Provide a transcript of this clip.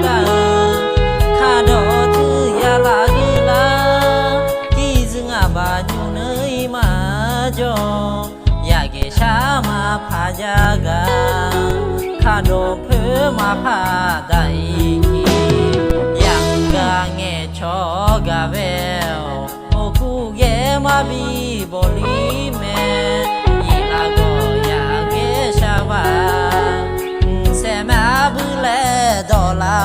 ga kha do thu ya la gu la ki zunga ba nyu nei ma jo ya ge sha ma pha ja ga kha do phö ma pha dai ki yang ga nge cho ga vel o ku ge ma bi bo li me yi la go ya ge sha ba se ma bu le do la